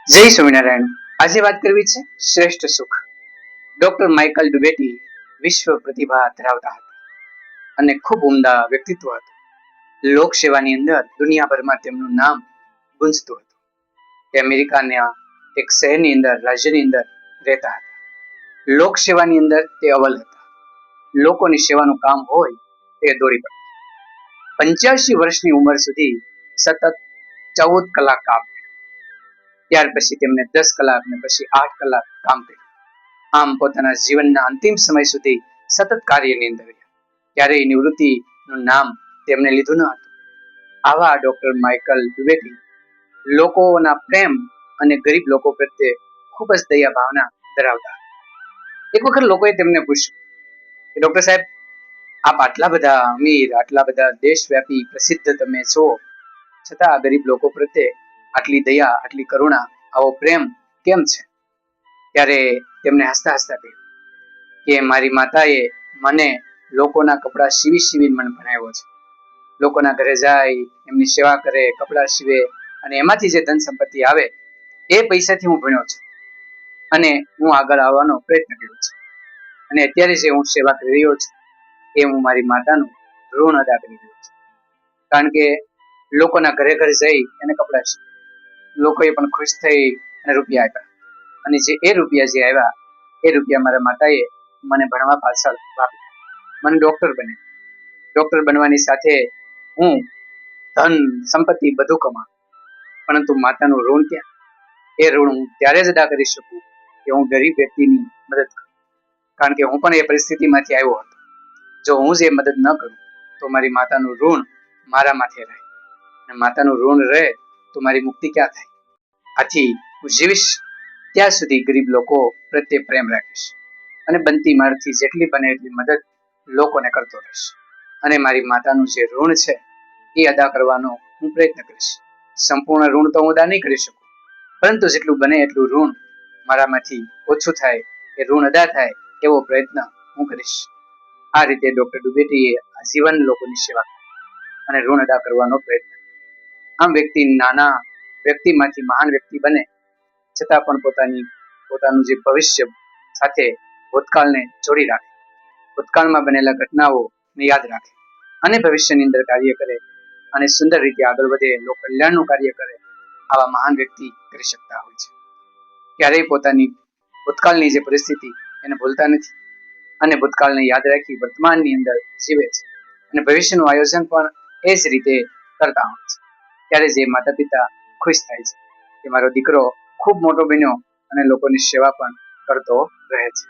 જય સ્વામિનારાયણ. આજે વાત કરવી છે શ્રેષ્ઠ સુખ. ડોક્ટર માઇકલ ડુબેટી વિશ્વ પ્રતિભા ધરાવતા હતા અને ખૂબ ઉમદા વ્યક્તિત્વ હતું. લોકસેવાની અંદર દુનિયાભરમાં તેમનું નામ ગુંજતું હતું. તે અમેરિકાના એક શહેરની અંદર, રાજ્યની અંદર રહેતા હતા. લોકસેવાની અંદર તે અવ્વલ હતા. લોકોની સેવાનું કામ હોય તે દોડી પડતા. 85 વર્ષની ઉંમર સુધી સતત 14 કલાક કામ. ત્યાર પછી તેમને 10 કલાક ને પછી 8 કલાક કામ કર્યું. આમ પોતાના જીવનના અંતિમ સમય સુધી સતત કાર્યની અંદર રહ્યા. ક્યારેય નિવૃત્તિનું નામ તેમને લીધું ન હતું. આવા ડોક્ટર માઇકલ ડુબેટી લોકોના પ્રેમ અને ગરીબ લોકો પ્રત્યે ખૂબ જ દયા ભાવના ધરાવતા હતા. એક વખત લોકોએ તેમને પૂછ્યું કે ડોક્ટર સાહેબ, આપ આટલા બધા અમીર, આટલા બધા દેશવ્યાપી પ્રસિદ્ધ તમે છો, છતાં ગરીબ લોકો પ્રત્યે આટલી દયા, આટલી કરુણા, આવો પ્રેમ કેમ છે? ત્યારે તેમને હસતા હસતા કહ્યું કે મારી માતાએ મને લોકોના કપડાં સીવી મને ભણાવ્યો છે. લોકોના ઘરે જાય, એમની સેવા કરે, કપડાં સીવે અને એમાંથી જે ધન સંપત્તિ આવે એ પૈસાથી હું ભણ્યો છું અને હું આગળ આવવાનો પ્રયત્ન કર્યો છું. અને અત્યારે જે હું સેવા કરી રહ્યો છું એ હું મારી માતાનું ઋણ અદા કરી રહ્યો છું. કારણ કે લોકોના ઘરે ઘરે જઈ એને કપડાં સીવે, લોકોએ પણ ખુશ થઈ અને રૂપિયા આપ્યા. અને એ રૂપિયા આવ્યા એ રૂપિયા મારા માતાએ મને ભણવા પાછળ વાપર્યા. મને ડોક્ટર બને. ડોક્ટર બનવાની સાથે હું ધન સંપત્તિ બધું કમા, પરંતુ માતાનું ઋણ ક્યાં? એ ઋણ હું ત્યારે જ અદા કરી શકું કે હું ગરીબ વ્યક્તિની મદદ કરું. કારણ કે હું પણ એ પરિસ્થિતિમાંથી આવ્યો હતો. જો હું જે મદદ ન કરું તો મારી માતાનું ઋણ મારા માથે રહે, અને માતાનું ઋણ રહે તો મારી મુક્તિ ક્યાં થાય? આથી હું જીવીશ ત્યાં સુધી ગરીબ લોકો પ્રત્યે પ્રેમ રાખીશ અને બનતી મારાથી જેટલી બને એટલી મદદ લોકોને કરતો રહીશ. અને મારી માતાનું જે ઋણ છે એ અદા કરવાનો હું પ્રયત્ન કરીશ. સંપૂર્ણ ઋણ તો હું અદા નહીં કરી શકું, પરંતુ જેટલું બને એટલું ઋણ મારામાંથી ઓછું થાય, એ ઋણ અદા થાય એવો પ્રયત્ન હું કરીશ. આ રીતે ડોક્ટર ડુબેટીએ આજીવન લોકોની સેવા અને ઋણ અદા કરવાનો પ્રયત્ન. આમ વ્યક્તિ નાના વ્યક્તિમાંથી મહાન વ્યક્તિ બને, છતાં પણ પોતાનું જે ભવિષ્ય સાથે ભૂતકાળને જોડી રાખે, ભૂતકાળમાં બનેલા ઘટનાઓને યાદ રાખે અને ભવિષ્યની અંદર કાર્ય કરે અને સુંદર રીતે આગળ વધે, લોક કલ્યાણનું કાર્ય કરે, આવા મહાન વ્યક્તિ કરી શકતા હોય છે. ક્યારેય પોતાની ભૂતકાળની જે પરિસ્થિતિ એને ભૂલતા નથી અને ભૂતકાળને યાદ રાખી વર્તમાનની અંદર જીવે છે અને ભવિષ્યનું આયોજન પણ એ જ રીતે કરતા હોય છે. ત્યારે જે માતા પિતા ખુશ થાય છે કે મારો દીકરો ખૂબ મોટો બન્યો અને લોકોની સેવા પણ કરતો રહે છે.